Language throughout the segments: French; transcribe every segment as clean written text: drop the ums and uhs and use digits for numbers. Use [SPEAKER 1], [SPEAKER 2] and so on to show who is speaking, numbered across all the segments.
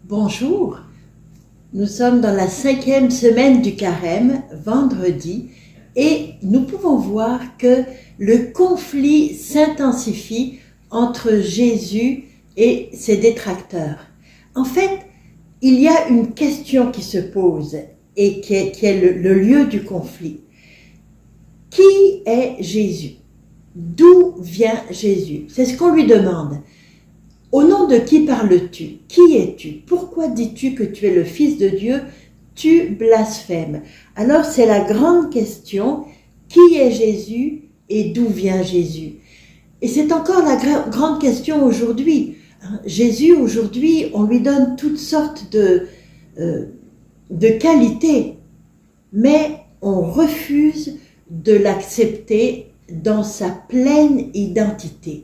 [SPEAKER 1] Bonjour, nous sommes dans la 5e semaine du Carême, vendredi, et nous pouvons voir que le conflit s'intensifie entre Jésus et ses détracteurs. En fait, il y a une question qui se pose et qui est le lieu du conflit. Qui est Jésus? D'où vient Jésus? C'est ce qu'on lui demande. Au nom de qui parles-tu? Qui es-tu? Pourquoi dis-tu que tu es le Fils de Dieu? Tu blasphèmes. Alors c'est la grande question, qui est Jésus et d'où vient Jésus? Et c'est encore la grande question aujourd'hui. Jésus, aujourd'hui, on lui donne toutes sortes de qualités, mais on refuse de l'accepter dans sa pleine identité.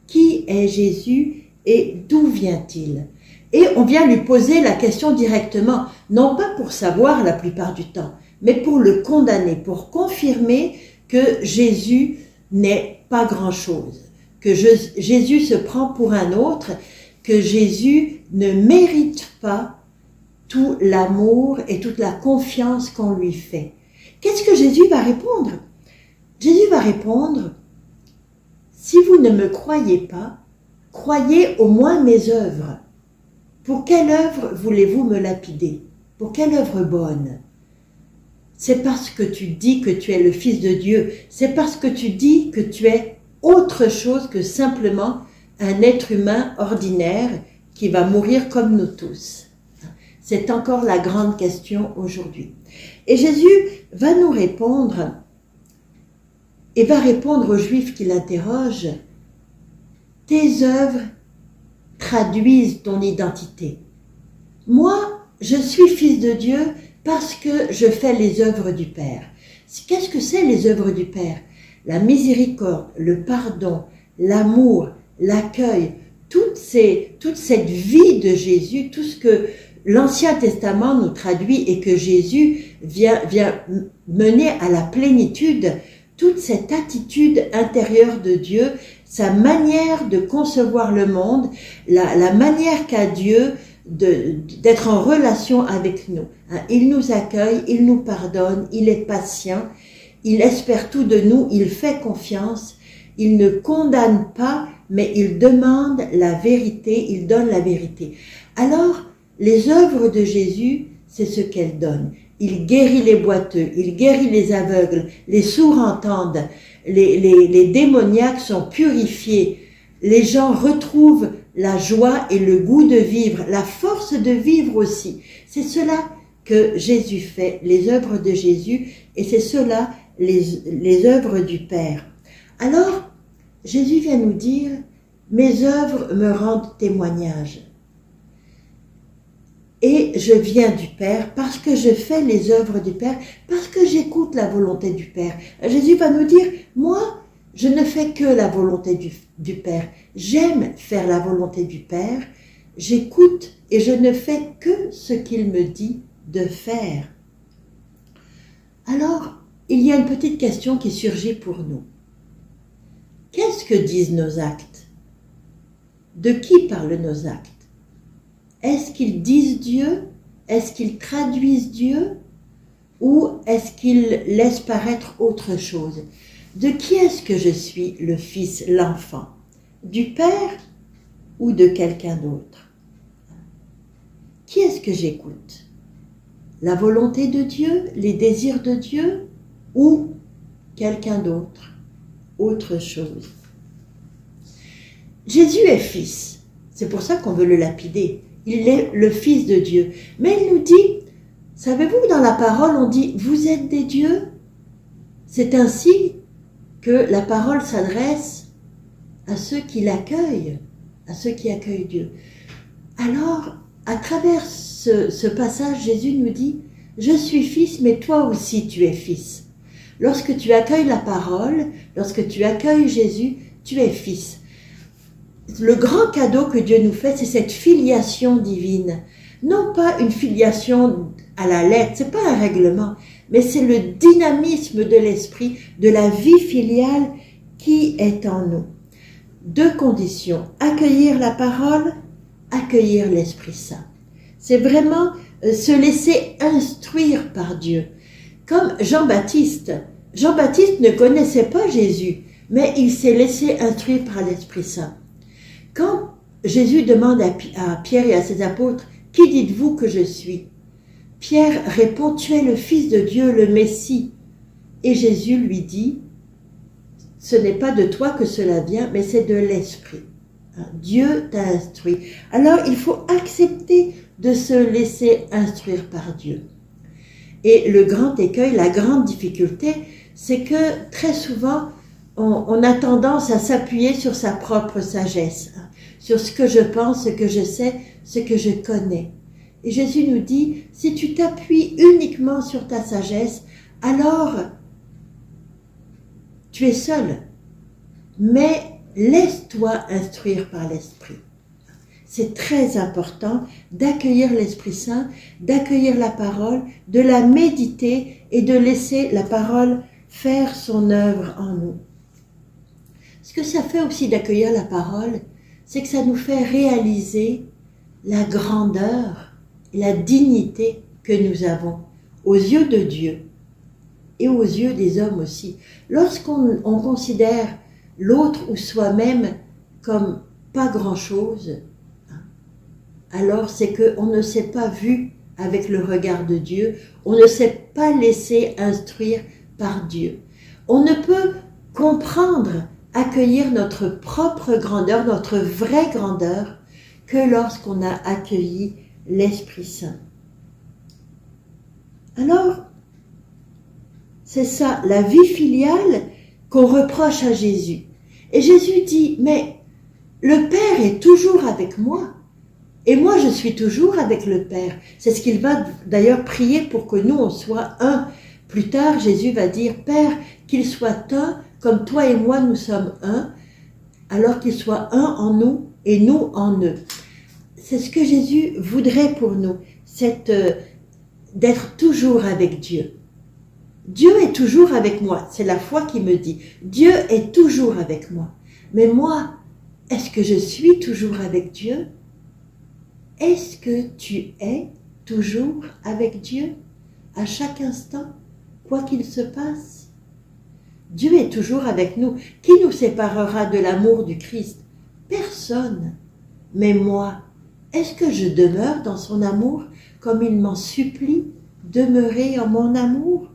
[SPEAKER 1] Qui est Jésus et d'où vient-il? Et on vient lui poser la question directement, non pas pour savoir la plupart du temps, mais pour le condamner, pour confirmer que Jésus n'est pas grand-chose, que Jésus se prend pour un autre, que Jésus ne mérite pas tout l'amour et toute la confiance qu'on lui fait. Qu'est-ce que Jésus va répondre? Jésus va répondre, si vous ne me croyez pas, croyez au moins mes œuvres. Pour quelle œuvre voulez-vous me lapider? Pour quelle œuvre bonne? C'est parce que tu dis que tu es le Fils de Dieu, c'est parce que tu dis que tu es autre chose que simplement un être humain ordinaire qui va mourir comme nous tous. C'est encore la grande question aujourd'hui. Et Jésus va nous répondre, et va répondre aux Juifs qui l'interrogent, tes œuvres traduisent ton identité. Moi, je suis Fils de Dieu parce que je fais les œuvres du Père. Qu'est-ce que c'est les œuvres du Père? La miséricorde, le pardon, l'amour, l'accueil, toute cette vie de Jésus, tout ce que l'Ancien Testament nous traduit et que Jésus vient mener à la plénitude, toute cette attitude intérieure de Dieu, sa manière de concevoir le monde, la manière qu'a Dieu d'être en relation avec nous. Il nous accueille, il nous pardonne, il est patient, il espère tout de nous, il fait confiance, il ne condamne pas, mais il demande la vérité, il donne la vérité. Alors, les œuvres de Jésus, c'est ce qu'elles donnent. Il guérit les boiteux, il guérit les aveugles, les sourds entendent, les démoniaques sont purifiés, les gens retrouvent la joie et le goût de vivre, la force de vivre aussi. C'est cela que Jésus fait, les œuvres de Jésus, et c'est cela les œuvres du Père. Alors, Jésus vient nous dire, mes œuvres me rendent témoignage. Et je viens du Père parce que je fais les œuvres du Père, parce que j'écoute la volonté du Père. Jésus va nous dire, moi, je ne fais que la volonté du Père. J'aime faire la volonté du Père, j'écoute et je ne fais que ce qu'il me dit de faire. Alors, il y a une petite question qui surgit pour nous. Qu'est-ce que disent nos actes? De qui parlent nos actes? Est-ce qu'ils disent Dieu? Est-ce qu'ils traduisent Dieu? Ou est-ce qu'ils laissent paraître autre chose? De qui est-ce que je suis le fils, l'enfant? Du Père ou de quelqu'un d'autre? Qui est-ce que j'écoute? La volonté de Dieu, les désirs de Dieu ou quelqu'un d'autre? Autre chose. Jésus est fils. C'est pour ça qu'on veut le lapider. Il est le Fils de Dieu. Mais il nous dit, savez-vous, dans la parole, on dit, vous êtes des dieux? C'est ainsi que la parole s'adresse à ceux qui l'accueillent, à ceux qui accueillent Dieu. Alors, à travers ce passage, Jésus nous dit, je suis fils, mais toi aussi tu es fils. Lorsque tu accueilles la parole, lorsque tu accueilles Jésus, tu es fils. Le grand cadeau que Dieu nous fait, c'est cette filiation divine. Non pas une filiation à la lettre, c'est pas un règlement, mais c'est le dynamisme de l'esprit, de la vie filiale qui est en nous. Deux conditions, accueillir la parole, accueillir l'Esprit Saint. C'est vraiment se laisser instruire par Dieu. Comme Jean-Baptiste. Jean-Baptiste ne connaissait pas Jésus, mais il s'est laissé instruire par l'Esprit Saint. Quand Jésus demande à Pierre et à ses apôtres, « Qui dites-vous que je suis ?» Pierre répond, « Tu es le Fils de Dieu, le Messie. » Et Jésus lui dit, « Ce n'est pas de toi que cela vient, mais c'est de l'Esprit. » Dieu t'a instruit. Alors il faut accepter de se laisser instruire par Dieu. Et le grand écueil, la grande difficulté, c'est que très souvent, on a tendance à s'appuyer sur sa propre sagesse, sur ce que je pense, ce que je sais, ce que je connais. Et Jésus nous dit, si tu t'appuies uniquement sur ta sagesse, alors tu es seul. Mais laisse-toi instruire par l'Esprit. C'est très important d'accueillir l'Esprit Saint, d'accueillir la parole, de la méditer et de laisser la parole faire son œuvre en nous. Ce que ça fait aussi d'accueillir la parole, c'est que ça nous fait réaliser la grandeur et la dignité que nous avons aux yeux de Dieu et aux yeux des hommes aussi. Lorsqu'on considère l'autre ou soi-même comme pas grand-chose, alors c'est qu'on ne s'est pas vu avec le regard de Dieu, on ne s'est pas laissé instruire par Dieu. On ne peut comprendre, accueillir notre propre grandeur, notre vraie grandeur, que lorsqu'on a accueilli l'Esprit Saint. Alors, c'est ça, la vie filiale qu'on reproche à Jésus. Et Jésus dit, mais le Père est toujours avec moi. Et moi, je suis toujours avec le Père. C'est ce qu'il va d'ailleurs prier pour que nous, on soit un. Plus tard, Jésus va dire, Père, qu'il soit un, comme toi et moi, nous sommes un, alors qu'il soit un en nous et nous en eux. C'est ce que Jésus voudrait pour nous, d'être toujours avec Dieu. Dieu est toujours avec moi, c'est la foi qui me dit, Dieu est toujours avec moi. Mais moi, est-ce que je suis toujours avec Dieu? Est-ce que tu es toujours avec Dieu à chaque instant, quoi qu'il se passe? Dieu est toujours avec nous. Qui nous séparera de l'amour du Christ? Personne. Mais moi, est-ce que je demeure dans son amour comme il m'en supplie, demeurer en mon amour?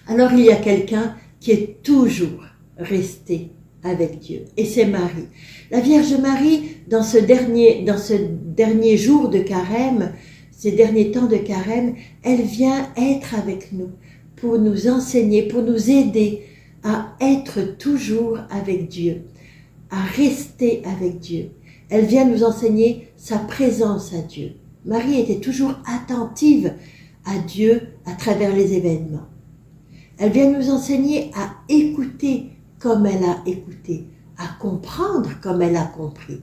[SPEAKER 1] Alors il y a quelqu'un qui est toujours resté avec Dieu, et c'est Marie. La Vierge Marie, dans ce dernier jour de carême, ces derniers temps de carême, elle vient être avec nous pour nous enseigner, pour nous aider à être toujours avec Dieu, à rester avec Dieu. Elle vient nous enseigner sa présence à Dieu. Marie était toujours attentive à Dieu à travers les événements. Elle vient nous enseigner à écouter comme elle a écouté, à comprendre comme elle a compris.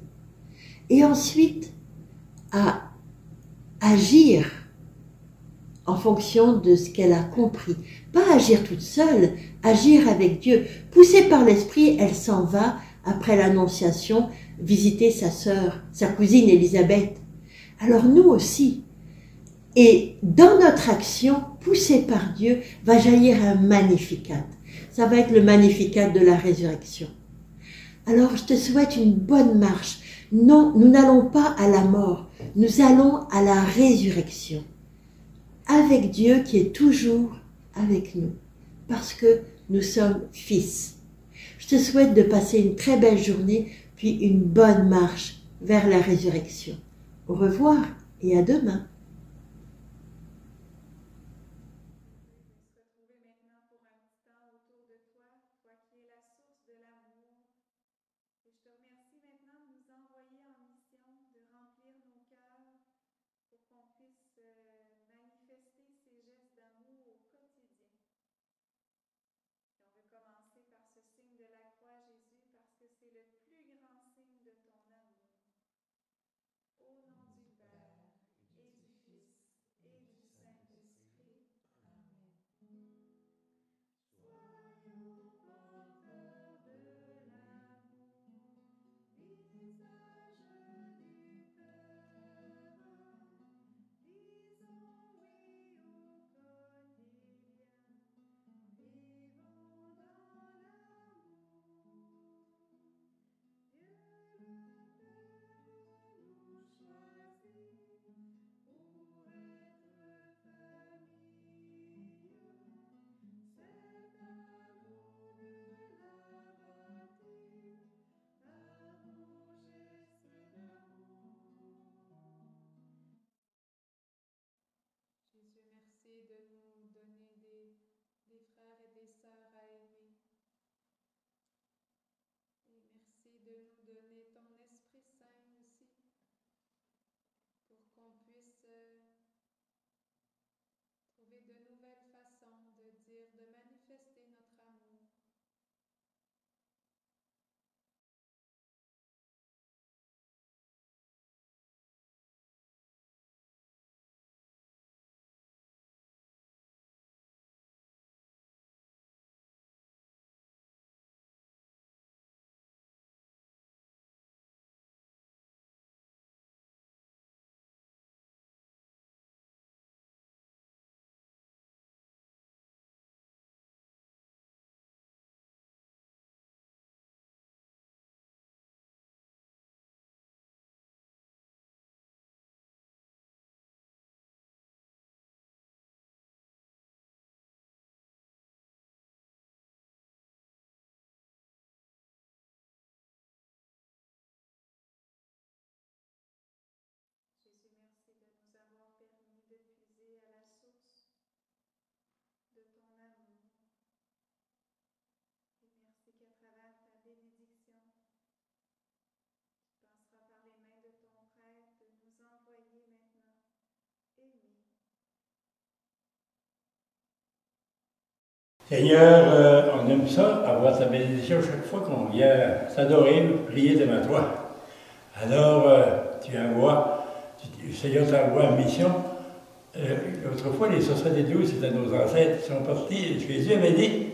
[SPEAKER 1] Et ensuite, à agir en fonction de ce qu'elle a compris. Pas agir toute seule, agir avec Dieu. Poussée par l'Esprit, elle s'en va, après l'Annonciation, visiter sa sœur, sa cousine Élisabeth. Alors nous aussi. Et dans notre action, poussée par Dieu, va jaillir un Magnificat. Ça va être le Magnificat de la résurrection. Alors je te souhaite une bonne marche. Non, nous n'allons pas à la mort, nous allons à la résurrection. Avec Dieu qui est toujours avec nous, parce que nous sommes fils. Je te souhaite de passer une très belle journée, puis une bonne marche vers la résurrection. Au revoir et à demain.
[SPEAKER 2] Au nom du Père et du Fils et du Saint-Esprit. Amen. Soyons porteurs de l'amour, visage du Père. désir de manifester notre amour. Jésus, merci de nous avoir permis de puiser à la source de ton amour. Et merci qu'à travers ta bénédiction, tu passeras par les mains de ton prêtre de nous envoyer maintenant aimer.
[SPEAKER 3] Seigneur, on aime ça, avoir ta bénédiction chaque fois qu'on vient s'adorer, prier devant toi. Alors, tu envoies, Seigneur t'envoie en mission. Autrefois, les 72, c'était nos ancêtres qui sont partis. Jésus avait dit,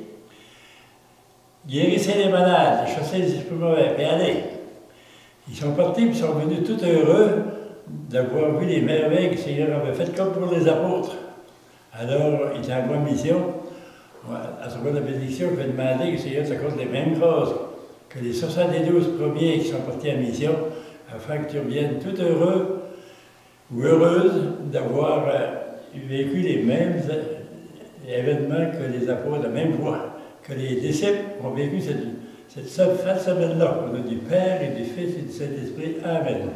[SPEAKER 3] guérissez les malades, chassez les esprits mauvais, et allez. Ils sont partis, puis ils sont venus tout heureux d'avoir vu les merveilles que le Seigneur avait faites, comme pour les apôtres. Alors, il t'envoie en mission. À travers la bénédiction, je vais demander que le Seigneur t'accorde les mêmes choses que les 72 premiers qui sont partis en mission, afin que tu reviennes tout heureux ou heureuse d'avoir vécu les mêmes événements que les apôtres, la même voie, que les disciples ont vécu cette semaine-là. Au nom du Père et du Fils et du Saint-Esprit. Amen.